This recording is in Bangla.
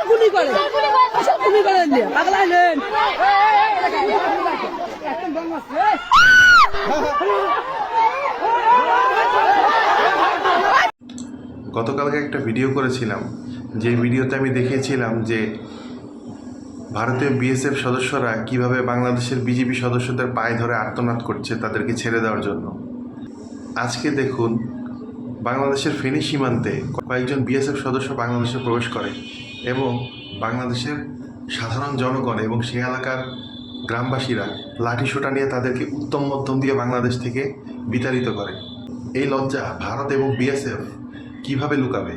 গুলি করে পাগলা হলেন। গতকালকে একটা ভিডিও করেছিলাম, যে ভিডিওতে আমি দেখিয়েছিলাম যে ভারতীয় বিএসএফ সদস্যরা কিভাবে বাংলাদেশের বিজেপি সদস্যদের পায়ে ধরে আর্তনাদ করছে তাদেরকে ছেড়ে দেওয়ার জন্য। আজকে দেখুন, বাংলাদেশের ফেনী সীমান্তে কয়েকজন বিএসএফ সদস্য বাংলাদেশে প্রবেশ করে এবং বাংলাদেশের সাধারণ জনগণ এবং সেই এলাকার গ্রামবাসীরা লাঠিসোঁটা নিয়ে তাদেরকে উত্তম মধ্যম দিয়ে বাংলাদেশ থেকে বিতাড়িত করে। এই লজ্জা ভারত এবং বিএসএফ কিভাবে লুকাবে?